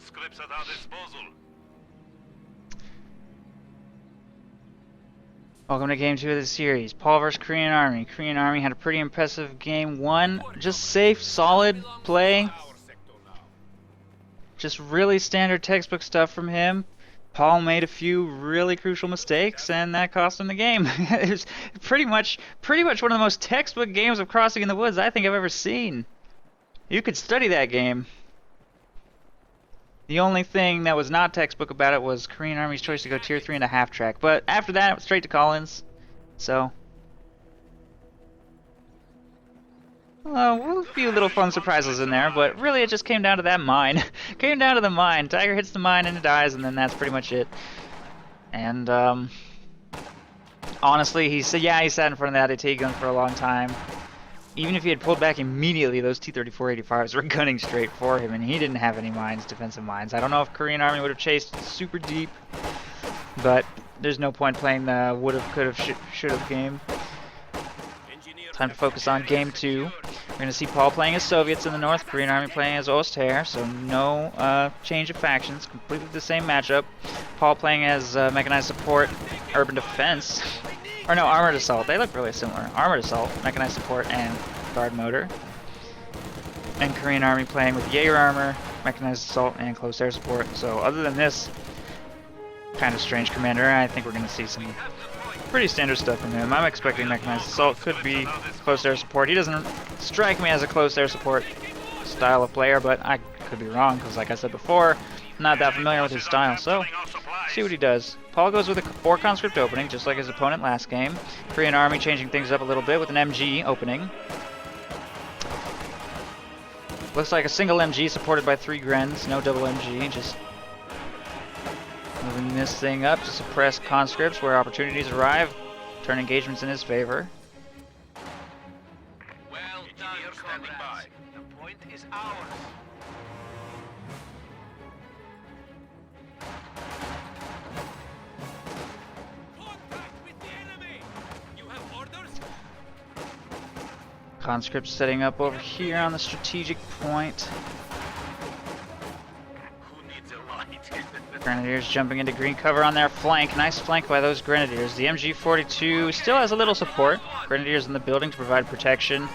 conscripts at our disposal. Welcome to Game 2 of the series. Paul vs. Korean Army. Korean Army had a pretty impressive Game 1. Just safe, solid play. Just really standard textbook stuff from him. Paul made a few really crucial mistakes, and that cost him the game. It was pretty much one of the most textbook games of Crossing in the Woods I think I've ever seen. You could study that game. The only thing that was not textbook about it was Korean Army's choice to go Tier 3 and a half track. But after that, it was straight to Collins. So, well, a few little fun surprises in there, but really it just came down to that mine. Came down to the mine. Tiger hits the mine and it dies, and then that's pretty much it. And, honestly, he sat in front of that AT gun for a long time. Even if he had pulled back immediately, those T-34-85s were gunning straight for him, and he didn't have any mines, defensive mines. I don't know if Korean Army would have chased super deep, but there's no point playing the would've, could've, should've game. Time to focus on Game 2. We're going to see Paul playing as Soviets in the north, Korean Army playing as Osther, so no change of factions, completely the same matchup. Paul playing as Mechanized Support, Urban Defense. Or no, Armored Assault. They look really similar. Armored Assault, Mechanized Support, and Guard Motor. And Korean Army playing with Jaeger Armor, Mechanized Assault, and Close Air Support. So other than this kind of strange commander, I think we're going to see some pretty standard stuff from him. I'm expecting Mechanized Assault could be Close Air Support. He doesn't strike me as a Close Air Support style of player, but I could be wrong, because like I said before, I'm not that familiar with his style, so see what he does. Paul goes with a 4 conscript opening, just like his opponent last game. Korean Army changing things up a little bit with an MG opening. Looks like a single MG supported by 3 Grens, no double MG, just moving this thing up to suppress conscripts where opportunities arrive, turn engagements in his favor. Well done, comrades. The point is ours. Conscripts setting up over here on the strategic point. Who needs a light? Grenadiers jumping into green cover on their flank. Nice flank by those Grenadiers. The MG42 still has a little support. Grenadiers in the building to provide protection.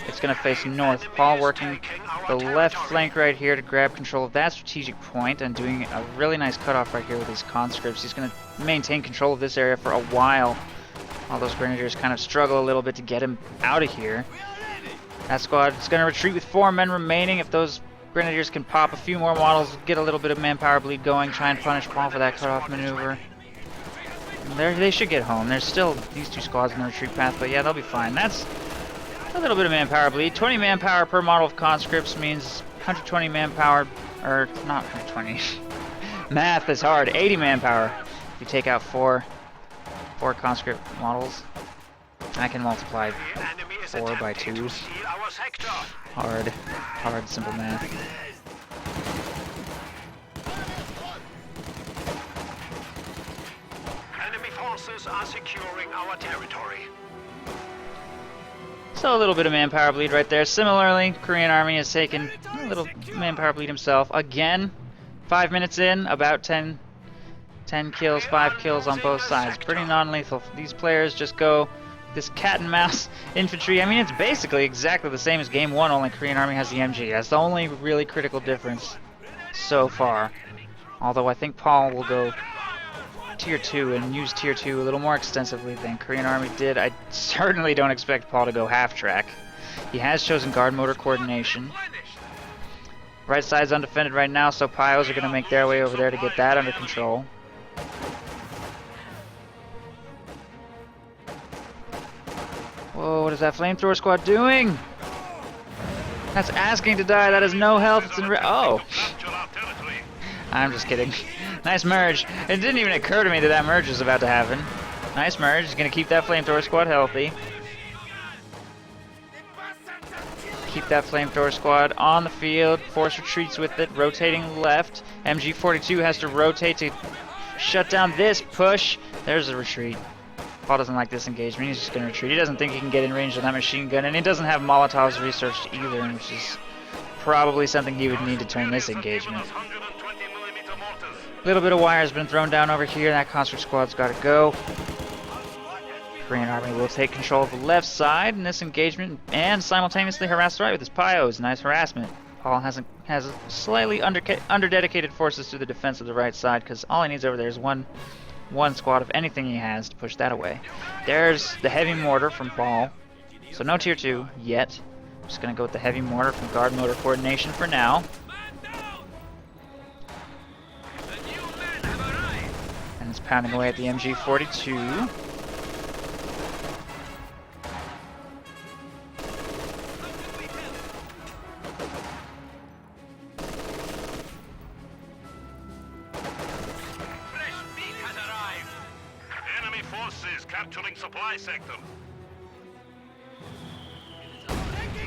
It's going to face north. Paul working the left flank right here to grab control of that strategic point and doing a really nice cutoff right here with these conscripts. He's going to maintain control of this area for a while those Grenadiers kind of struggle a little bit to get him out of here. That squad is going to retreat with 4 men remaining. If those Grenadiers can pop a few more models, get a little bit of manpower bleed going, try and punish Paul for that cutoff maneuver. They should get home. There's still these 2 squads in the retreat path, but yeah, they'll be fine. That's a little bit of manpower bleed. 20 manpower per model of conscripts means 120 manpower, or not 120. Math is hard. 80 manpower. If you take out 4 conscript models, I can multiply 4 by 2. Hard, simple math. Enemy forces are securing our territory. So a little bit of manpower bleed right there. Similarly, Korean Army has taken a little manpower bleed himself. Again, 5 minutes in, about 10 kills, 5 kills on both sides. Pretty non-lethal. These players just go this cat and mouse infantry. I mean, it's basically exactly the same as Game 1, only Korean Army has the MG. That's the only really critical difference so far. Although I think Paul will go Tier 2 and use Tier 2 a little more extensively than Korean Army did. I certainly don't expect Paul to go half-track. He has chosen guard motor coordination. Right side's undefended right now, so Pios are going to make their way over there to get that under control. Whoa, what is that flamethrower squad doing? That's asking to die. That has no health. It's in oh. I'm just kidding. Nice merge. It didn't even occur to me that merge was about to happen. Nice merge. He's going to keep that flamethrower squad healthy. Keep that flamethrower squad on the field. Force retreats with it, rotating left. MG42 has to rotate to shut down this push. There's a retreat. Paul doesn't like this engagement. He's just going to retreat. He doesn't think he can get in range of that machine gun, and he doesn't have Molotovs researched either, which is probably something he would need to turn this engagement. A little bit of wire has been thrown down over here. That conscript squad's got to go. Korean Army will take control of the left side in this engagement and simultaneously harass the right with his pyos. Nice harassment. Paul has slightly under-dedicated forces to the defense of the right side because all he needs over there is one squad of anything he has to push that away. There's the heavy mortar from Paul. So no tier 2 yet. Just going to go with the heavy mortar from guard motor coordination for now. And it's pounding away at the MG42. Capturing supply sector.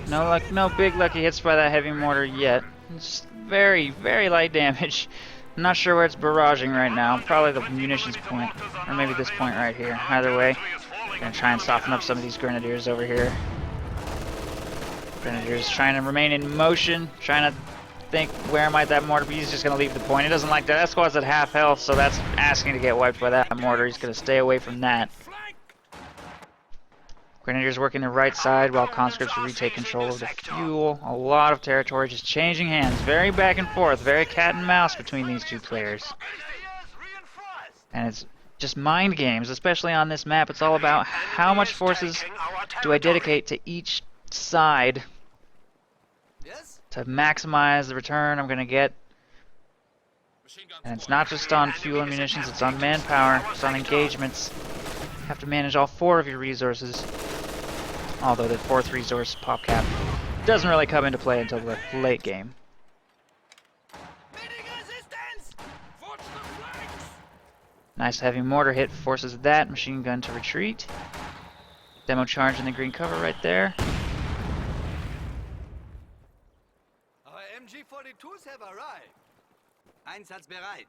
No big lucky hits by that heavy mortar yet. It's very, very light damage. I'm not sure where it's barraging right now. Probably the munitions point, or maybe this point right here. Either way, gonna try and soften up some of these grenadiers over here. Grenadiers trying to remain in motion, trying to think where might that mortar be. He's just gonna leave the point. He doesn't like that. That squad's at half health, so that's asking to get wiped by that mortar. He's gonna stay away from that. Grenadiers working the right side while conscripts retake control of the fuel. A lot of territory just changing hands. Very back and forth. Very cat and mouse between these two players. And it's just mind games, especially on this map. It's all about how much forces do I dedicate to each side to maximize the return I'm going to get. And it's not just on fuel and munitions, it's on manpower, it's on engagements. You have to manage all 4 of your resources. Although the 4th resource, pop cap, doesn't really come into play until the late game. Nice heavy mortar hit forces that machine gun to retreat. Demo charge in the green cover right there. Our MG42s have arrived. Einsatzbereit.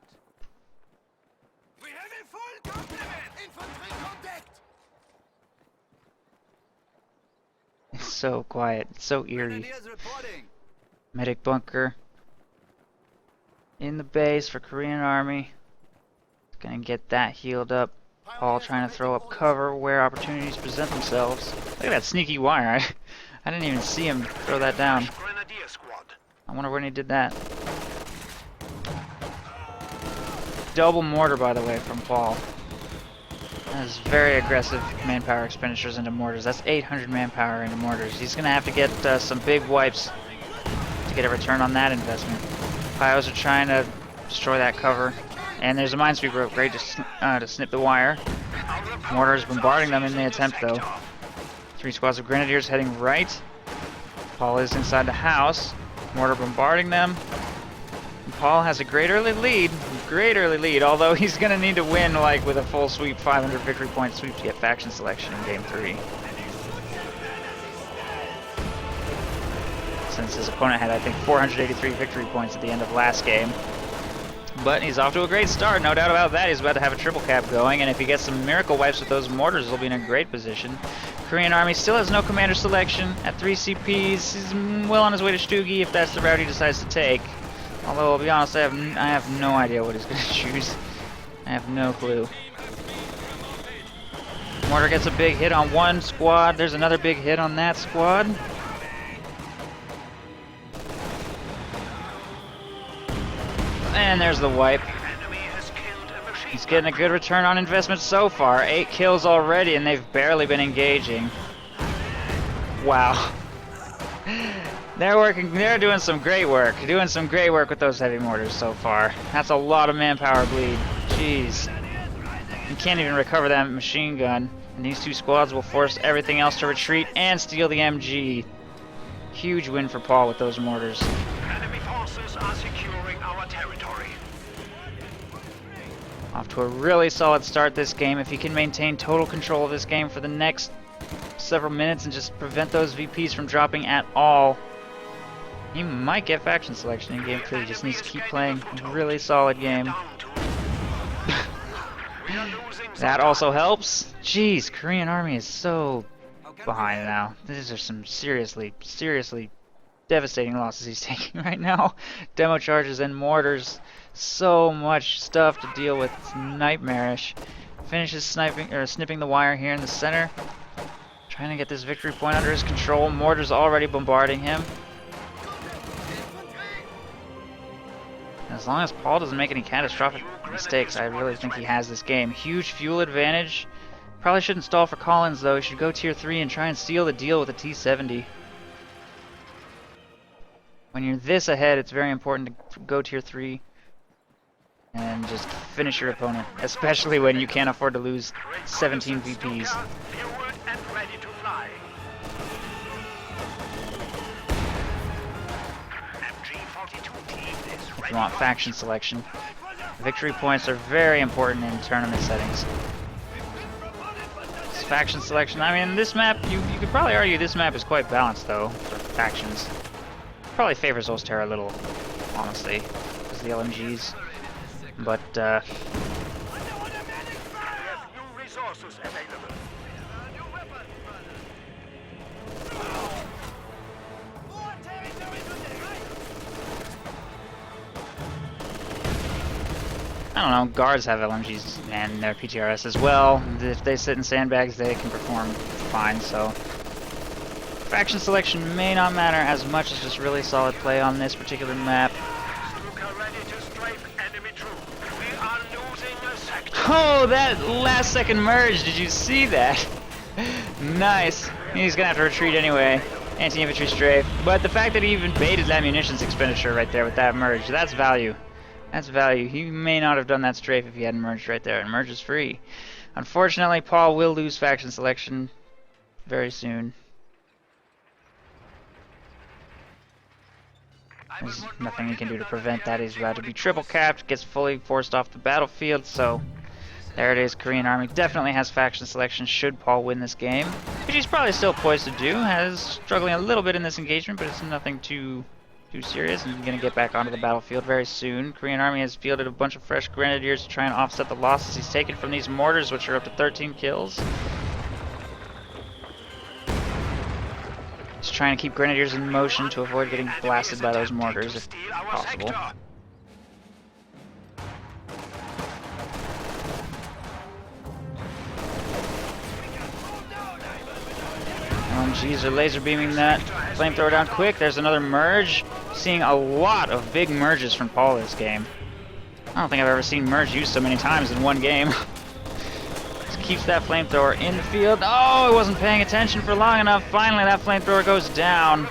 We have a full complement. Infantry contact. It's so quiet, it's so eerie. Medic bunker in the base for Korean Army. Gonna get that healed up. Paul trying to throw up cover where opportunities present themselves. Look at that sneaky wire. I didn't even see him throw that down. I wonder when he did that. Double mortar, by the way, from Paul. That is very aggressive manpower expenditures into mortars. That's 800 manpower into mortars. He's going to have to get some big wipes to get a return on that investment. Pyos are trying to destroy that cover. And there's a minesweeper upgrade to snip the wire. Mortars bombarding them in the attempt, though. 3 squads of grenadiers heading right. Paul is inside the house. Mortar bombarding them. And Paul has a great early lead, although he's going to need to win like with a full sweep, 500 victory point sweep to get faction selection in Game 3. Since his opponent had, I think, 483 victory points at the end of last game. But he's off to a great start, no doubt about that. He's about to have a triple cap going, and if he gets some miracle wipes with those mortars, he'll be in a great position. Korean Army still has no commander selection at 3 CPs. He's well on his way to Stugi if that's the route he decides to take. Although, I'll be honest, I have no idea what he's going to choose. I have no clue. Mortar gets a big hit on one squad. There's another big hit on that squad. And there's the wipe. He's getting a good return on investment so far. 8 kills already, and they've barely been engaging. Wow. They're doing some great work. Doing some great work with those heavy mortars so far. That's a lot of manpower bleed. Jeez. You can't even recover that machine gun. And these 2 squads will force everything else to retreat and steal the MG. Huge win for Paul with those mortars. Enemy forces are securing our territory. Off to a really solid start this game. If he can maintain total control of this game for the next several minutes and just prevent those VPs from dropping at all, he might get faction selection in Game 3. He just needs to keep playing a really solid game. That also helps. Jeez, Korean Army is so behind now. These are some seriously devastating losses he's taking right now. Demo charges and mortars So much stuff to deal with. It's nightmarish. Finishes sniping or snipping the wire here in the center. Trying to get this victory point under his control. Mortar's already bombarding him. As long as Paul doesn't make any catastrophic mistakes, I really think he has this game. Huge fuel advantage. Probably shouldn't stall for Collins, though. He should go tier 3 and try and seal the deal with a T-70. When you're this ahead, it's very important to go tier 3 and just finish your opponent, especially when you can't afford to lose 17 VPs. Fueled and ready to fly. MG42 team is If ready. you want faction selection. Victory points are very important in tournament settings. This faction selection, I mean, this map, you could probably argue this map is quite balanced, though, for factions. Probably favors Osterra a little, honestly, because of the LMGs. But, We have new resources available. I don't know, guards have LMGs and their PTRS as well. If they sit in sandbags, they can perform fine, so... Faction selection may not matter as much as just really solid play on this particular map. Stuka ready to strafe enemy troops. We are losing a sector. Oh, that last second merge, did you see that? Nice. He's gonna have to retreat anyway. Anti-infantry strafe. But the fact that he even baited that munitions expenditure right there with that merge, that's value. That's value. He may not have done that strafe if he hadn't merged right there, and merge is free. Unfortunately, Paul will lose faction selection very soon. There's nothing he can do to prevent that. He's about to be triple capped, gets fully forced off the battlefield, so there it is. Korean Army definitely has faction selection should Paul win this game, which he's probably still poised to do. Has struggling a little bit in this engagement, but it's nothing too serious, and he's going to get back onto the battlefield very soon. Korean Army has fielded a bunch of fresh grenadiers to try and offset the losses he's taken from these mortars, which are up to 13 kills. Just trying to keep grenadiers in motion to avoid getting blasted by those mortars if possible. LMGs are laser beaming that flamethrower down quick. There's another merge. Seeing a lot of big merges from Paul this game. I don't think I've ever seen merge used so many times in one game. Keeps that flamethrower in the field. Oh, it wasn't paying attention for long enough. Finally, that flamethrower goes down.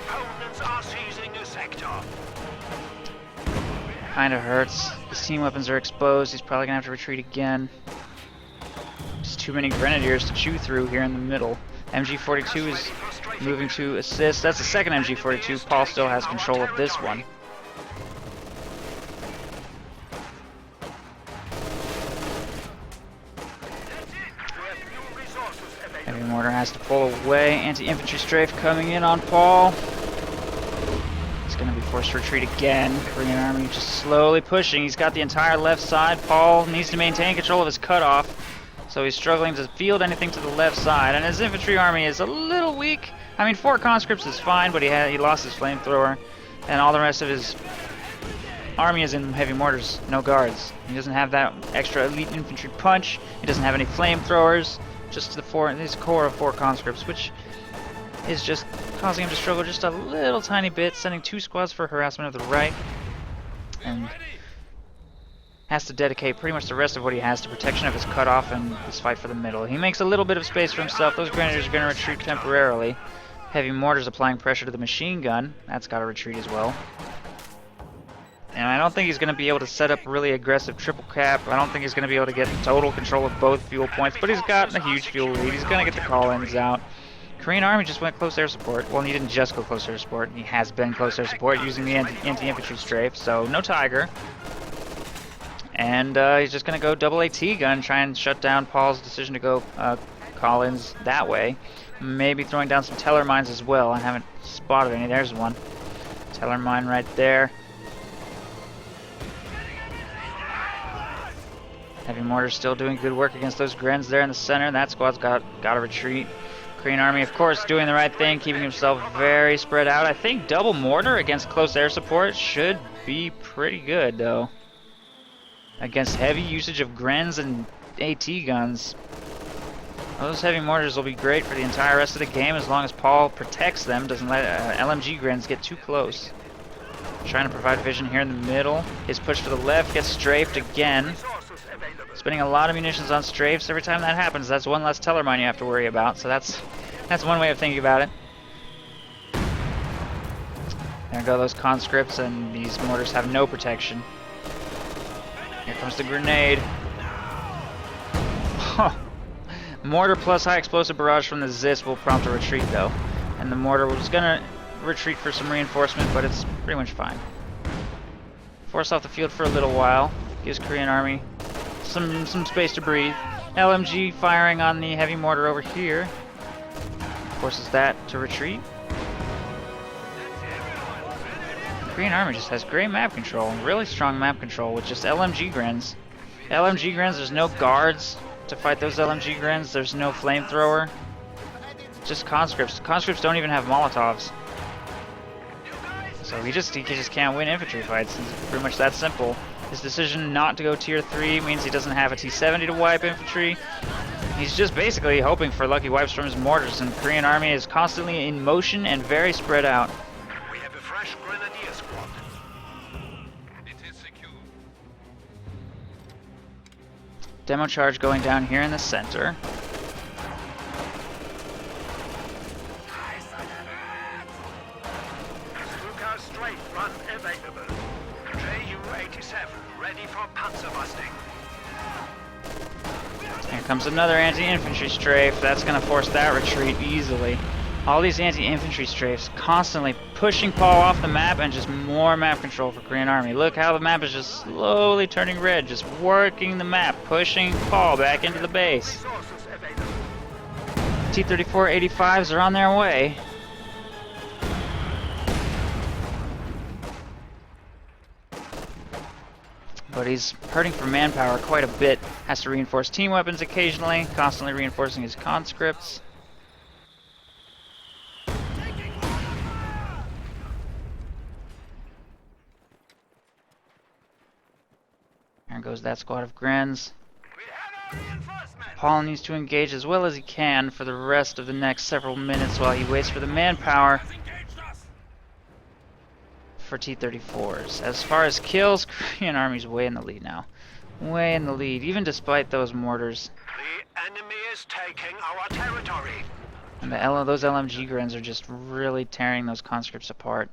Kinda hurts. His team weapons are exposed. He's probably gonna have to retreat again. Just too many grenadiers to chew through here in the middle. MG42 is moving to assist. That's the second MG42. Paul still has control of this one. Heavy mortar has to pull away. Anti-infantry strafe coming in on Paul. He's going to be forced to retreat again. Korean Army just slowly pushing. He's got the entire left side. Paul needs to maintain control of his cutoff, so he's struggling to field anything to the left side. And his infantry army is a little weak. I mean, 4 conscripts is fine, but he lost his flamethrower, and all the rest of his army is in heavy mortars, no guards. He doesn't have that extra elite infantry punch. He doesn't have any flamethrowers. Just his core of 4 conscripts, which is just causing him to struggle just a little tiny bit, sending 2 squads for harassment of the right, and has to dedicate pretty much the rest of what he has to protection of his cutoff and this fight for the middle. He makes a little bit of space for himself. Those grenadiers are going to retreat temporarily. Heavy mortars applying pressure to the machine gun. That's got to retreat as well. And I don't think he's going to be able to set up really aggressive triple cap. I don't think he's going to be able to get total control of both fuel points, but he's got a huge fuel lead. He's going to get the call-ins out. Korean Army just went close air support. Well, he didn't just go close air support. He has been close air support using the anti-infantry strafe, so no Tiger. And he's just going to go double AT gun, try and shut down Paul's decision to go call-ins that way. Maybe throwing down some Teller mines as well. I haven't spotted any. There's one. Teller mine right there. Heavy mortars still doing good work against those Grens there in the center. That squad's got to retreat. Korean Army, of course, doing the right thing, keeping himself very spread out. I think double mortar against close air support should be pretty good, though. against heavy usage of Grens and AT guns. Those heavy mortars will be great for the entire rest of the game as long as Paul protects them, doesn't let LMG Grens get too close. Trying to provide vision here in the middle. His push to the left gets strafed again. Spending a lot of munitions on strafes. Every time that happens, that's one less teller mine you have to worry about. So that's one way of thinking about it. There go those conscripts, and these mortars have no protection. Here comes the grenade. Mortar plus high explosive barrage from the Zis will prompt a retreat though. And the mortar was gonna retreat for some reinforcement, but it's pretty much fine. Force off the field for a little while. Gives Korean Army some space to breathe. LMG firing on the heavy mortar over here. Forces that to retreat. Korean Army just has great map control, really strong map control with just LMG Grens. LMG Grens, there's no guards to fight those LMG Grens, there's no flamethrower. Just conscripts. Conscripts don't even have Molotovs. So he just can't win infantry fights. It's pretty much that simple. His decision not to go tier 3 means he doesn't have a T-70 to wipe infantry. He's just basically hoping for lucky wipes from his mortars, and Korean Army is constantly in motion and very spread out. We have a fresh grenadier squad. It is secure. Demo charge going down here in the center. Stuka strafe run available. Ju-87 ready for panzer busting. Here comes another anti-infantry strafe. That's going to force that retreat easily. All these anti-infantry strafes constantly pushing Paul off the map, and just more map control for Korean Army. Look how the map is just slowly turning red, just working the map, pushing Paul back into the base. T-34-85s are on their way. But he's hurting for manpower quite a bit. Has to reinforce team weapons occasionally, constantly reinforcing his conscripts. There goes that squad of Grens. Paul needs to engage as well as he can for the rest of the next several minutes while he waits for the manpower for T-34s. As far as kills, Korean Army's way in the lead now. Way in the lead, even despite those mortars. The enemy is taking our territory. And those LMG Grens are just really tearing those conscripts apart.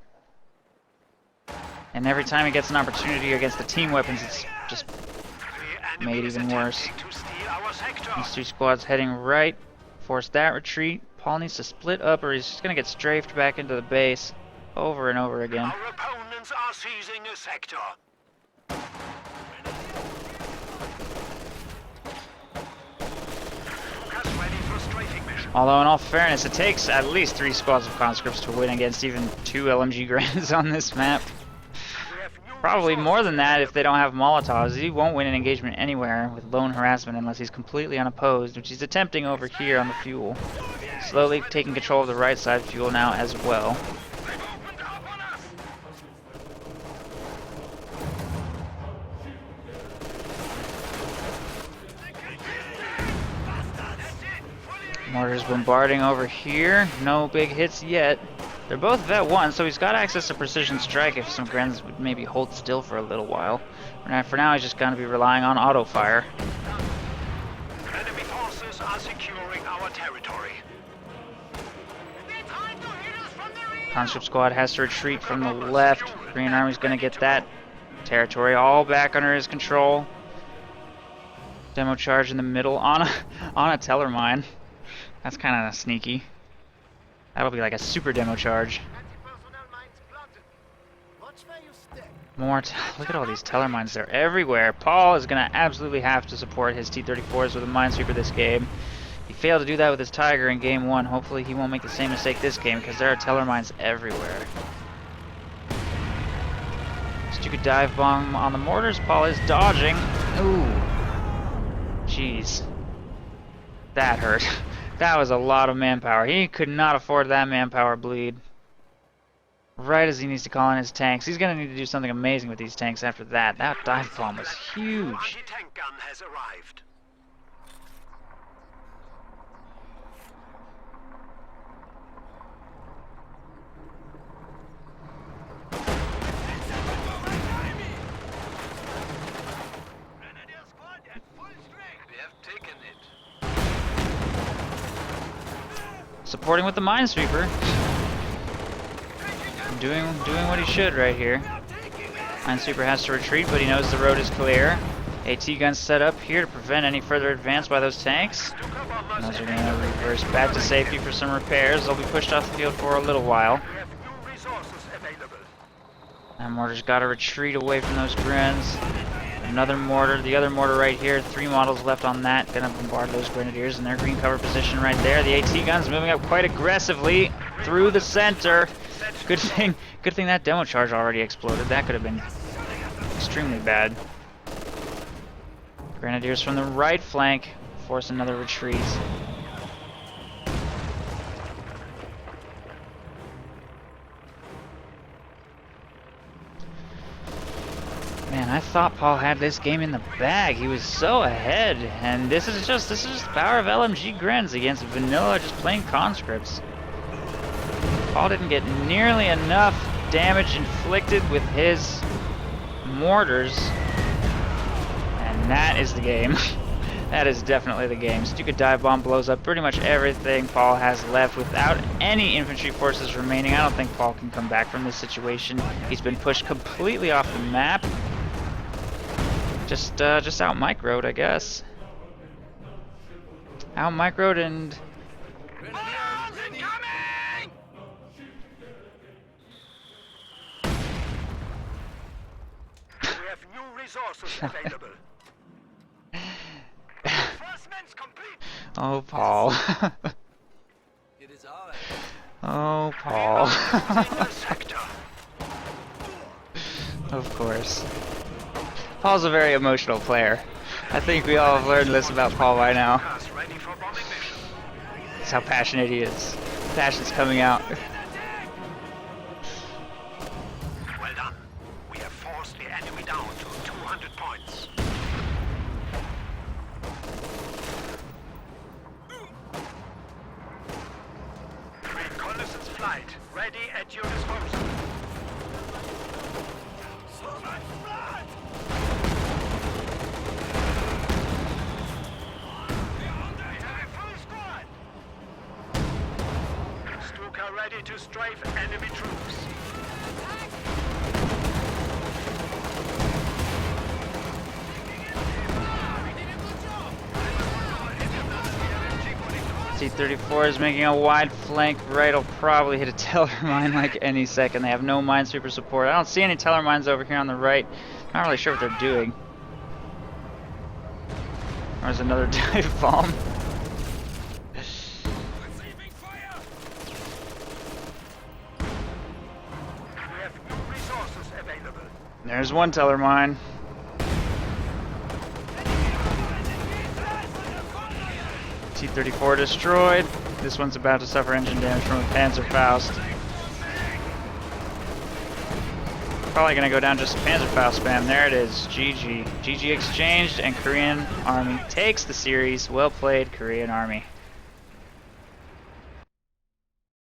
And every time he gets an opportunity against the team weapons, it's just made even worse. These two squads heading right. Force that retreat. Paul needs to split up or he's just going to get strafed back into the base over and over again. Our opponents are seizing a sector. Ready for strafing mission. Although in all fairness, it takes at least 3 squads of conscripts to win against even 2 LMG Grens on this map. Probably more than that if they don't have Molotovs. He won't win an engagement anywhere with lone harassment unless he's completely unopposed, which he's attempting over here on the fuel. Slowly taking control of the right side fuel now as well. Mortars bombarding over here. No big hits yet. They're both Vet 1, so he's got access to precision strike if some Grens would maybe hold still for a little while. For now, he's just going to be relying on auto fire. Enemy forces are securing our territory. Conscript squad has to retreat from the left. Korean Army's going to get that territory all back under his control. Demo charge in the middle on a teller mine. That's kind of sneaky. That'll be like a super demo charge. Look at all these teller mines. They're everywhere. Paul is going to absolutely have to support his T-34s with a minesweeper this game. He failed to do that with his Tiger in game 1. Hopefully he won't make the same mistake this game because there are teller mines everywhere. Stupid dive bomb on the mortars. Paul is dodging. Ooh. Jeez. That hurt. That was a lot of manpower. He could not afford that manpower bleed. right as he needs to call in his tanks. He's going to need to do something amazing with these tanks after that. That dive bomb was huge. Anti-tank gun has arrived. We have taken it. Supporting with the Minesweeper. Doing what he should right here. Minesweeper has to retreat, but he knows the road is clear. AT guns set up here to prevent any further advance by those tanks. And those are going to reverse back to safety for some repairs. They'll be pushed off the field for a little while. We have new resources available. That mortar's got to retreat away from those Grens. Another mortar, the other mortar right here. 3 models left on that. Gonna bombard those Grenadiers in their green cover position right there. The AT guns moving up quite aggressively through the center. Good thing that demo charge already exploded. That could have been extremely bad. Grenadiers from the right flank force another retreat. Man, I thought Paul had this game in the bag. He was so ahead, and this is just the power of LMG Grens against vanilla, just plain conscripts. Paul didn't get nearly enough damage inflicted with his mortars, and that is the game. That is definitely the game. Stuka dive bomb blows up pretty much everything Paul has left without any infantry forces remaining. I don't think Paul can come back from this situation. He's been pushed completely off the map. Just out microed, I guess. Out microed and We have new resources available. First man's complete. oh, Paul. It is our Oh, Paul. Single sector. Of course. Paul's a very emotional player. I think we all have learned this about Paul by now. Cars ready for bombing mission. That's how passionate he is. Passion's coming out. Well done. We have forced the enemy down to 200 points. Reconnaissance flight ready at your disposal. Stuka ready to strafe enemy troops. T-34 is making a wide flank right. Will probably hit a teller mine like any second. They have no minesweeper support. I don't see any teller mines over here on the right. Not really sure what they're doing. There's another dive bomb. We have new resources available. There's one teller mine. T-34 destroyed. This one's about to suffer engine damage from a Panzerfaust. Probably gonna go down just Panzerfaust spam. There it is. GG. GG exchanged, and Korean Army takes the series. Well played, Korean Army.